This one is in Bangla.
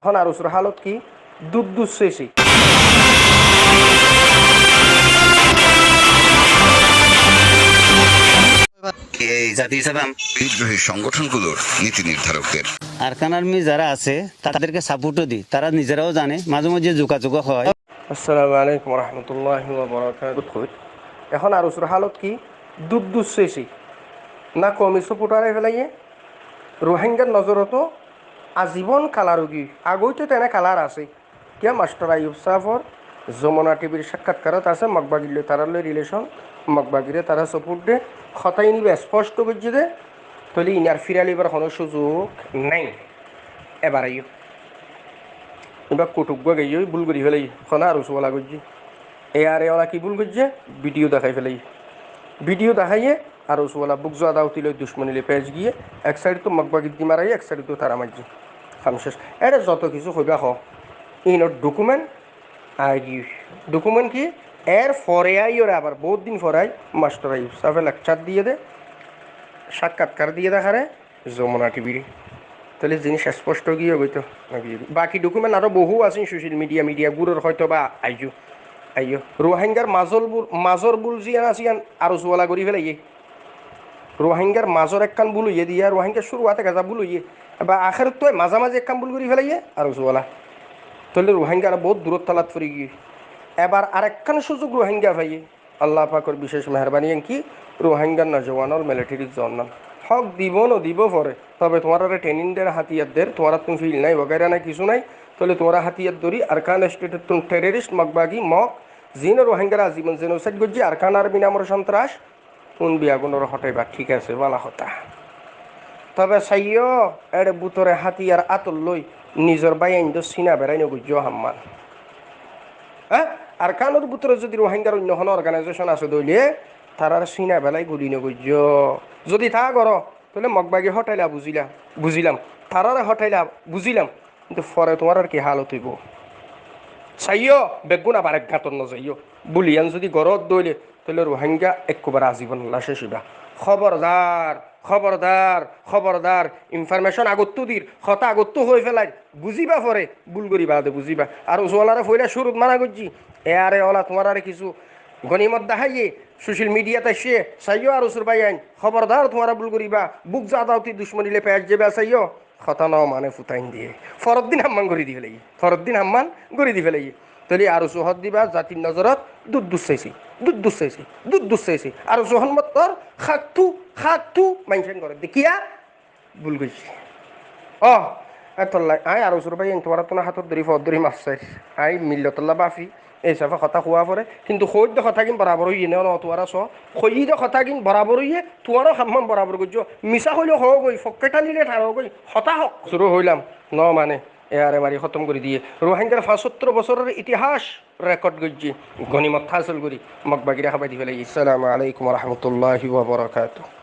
এখন আরসুর হালত কি দুধ দুধ শেষই এই জাতি হিসাবে বিদ্রোহী সংগঠনগুলোর নীতি নির্ধারকদের আরকান আর্মি যারা আছে তাদেরকে সাপোর্টও দিই, তারা নিজেরাও জানে মাঝে মাঝে যোগাযোগ হয়। আসসালামু আলাইকুম রহমতুল্লাহি ওয়া বারাকাতুহু। এখন আরসুর হালত কি দুধ দুধ শেষই না কমিশো পুটারে ফেলাইয়ে রোহিঙ্গার নজরতো আজীবন কালার উগি আগইতো তেনে কালার আছে কিয়া মাস্টার আইয়ুব সাফর যমুনা টিভির সাক্ষাৎকারত আছে মগবাগিলে তারালে রিলেশন মগবাগিরে তারা সাপোর্ট দে খতাই নিবে স্পষ্ট করছে দে তলি ইনার ফিরালিবার কোনো সুযোগ নাই। এবার আইও এবার কটুক গিয়ে ভুল করি ফেলাই খনা আর ওলা করছি এ আর ওলা কি ভুল করছে ভিডিও দেখাই ফেলাই ভিডিও দেখাইয়ে আর ওলা বুক জোয়া দাউতিলে দুশ্মনিলে পেজ গিয়ে এক সাইড তো মগবাগির দি মারাই এক সাইড তো তারা মারছি খামশেষ এটা যত কিছু হইবা হ ইনোর ডকুমেন্ট আই ডকুমেন্ট কি এর ফরে আই ওরা আবার বহুত দিন ফরাই মাস্টার আইব সাফে লেকচার দিয়ে দে সাক্ষাৎকার দিয়ে দেখারে যমুনা টিভির তাহলে জিনিস স্পষ্ট গিয়ে গইতো বাকি ডকুমেন্ট আরও বহু আছে সোশ্যাল মিডিয়া গুড়ের হয়তো বা আইও রোহিঙ্গার মাজর বুল জিয়ান আসিয়ান আরো জোয়ালা করি ফেলাই রোহিঙ্গার মাজর একখান বুল ইয়ে দিয়ে রোহিঙ্গার শুরুয়াতে গাজা বুল ইয়ে বা আখের তো মাঝামাঝি একখান বুল করি ফেলাইয়ে আরো জোয়ালা তাহলে রোহিঙ্গারা বহুত দূরত তালাত ফুরি গিয়ে এবার আরেকখান সুযোগ রোহিঙ্গা ভাইয়ে আল্লাহ পাকর বিশেষ মেহরবানি কি রোহিঙ্গার নজওয়ানর মিলিটারির জন্য হক দিব ন দিব পরে তবে তোমার ট্রেনিং দের হাতিয়ার দের তোমার তুমি ফিল নাই বগেরা নাই কিছু নাই তাহলে তোমার হাতিয়ার ধরি আরকান স্টেটের তুমি টেররিস্ট মগবাগি মক জিন রোহিঙ্গারা আজীবন জেনোসাইড করছি আরকান আর্মি নামর সন্ত্রাস কোন বিয়াগুনোর হটাইবা ঠিক আছে বালা হতা তবে সাইয় এর বুতরে হাতিয়ার আতল লই নিজের বাইন তো সিনা বেড়াই নগুজ হাম্মান হ্যাঁ আর কানোর ভিতরে যদি রোহিঙ্গার অন্য কোনো অর্গানাইজেশন আছে দইলে তারার সিনা বেলাই গুলি নগুজ যদি তা কর তাহলে মগবাগি হটাইলা বুঝিলাম তারারে হটাইলা বুঝিলাম কিন্তু পরে তোমার আর কি হালত হইব চাইও বেগুন আবার এক ঘাটন নযাইও বুলিয়ান যদি গরত দইলে তাহলে রোহিঙ্গা একবার আজীবন লাশে শিবা খবরদার ইনফরমেশন আগত্তু দির হতা আগত্তু হয়ে ফেলাই বুঝিবা পরে ভুল করিবা দে বুঝিবা আর ওলারে ফইলা শুরুত মানা করছি এ আরে ওলা তোমার আরে কিছু গনিমত দেখাইয়ে সোশ্যাল মিডিয়াতে সে চাইও আর ওসুর বাই আইন খবরদার তোমার ভুল করিবা বুক জাদাউতি দুশ্মনিলে পেঁয়াজ যাবে চাইও খতা ন মানে ফুটাইন দিয়ে ফরদ্দিন হাম্মান করে দি ফেলাই ফরদ্দিন হাম্মান করে দি ফেলাই তাহলে আরো সোহদ দিবা জাতির নজরত দুধ চাইছি আর সোহন মতর খাকতু মেনশন করে দেখিয়া ভুল করছি এতল্লাই আই আরো সুর ভাই তোমার তো হাতত ধরি ফদ ধরি মাছ চাই আই মিল্লতল্লা বাফি এই সাফা কথা খোয়া পরে কিন্তু সৈদ্য কথা কিন বরাবর হইয়ে নেও ন তোমার সৈদ কথা কিন বরাবর হইয়ে তোমারও হাম্মাম বরাবর করছো মিছা হইলেও হও গই ফকেটা নিলে ঠারো গই হতা হক শুরু হইলাম ন মানে এয়ারে মারি খতম করে দিয়ে রোহিঙ্গার ৭৫ বছরের ইতিহাস রেকর্ড করছি গনিমত হাসিল করি মগবাগিরা খাবাই দি ফেলাই। আসসালামু আলাইকুম রহমতুল্লাহি ওয়া বারাকাতুহু।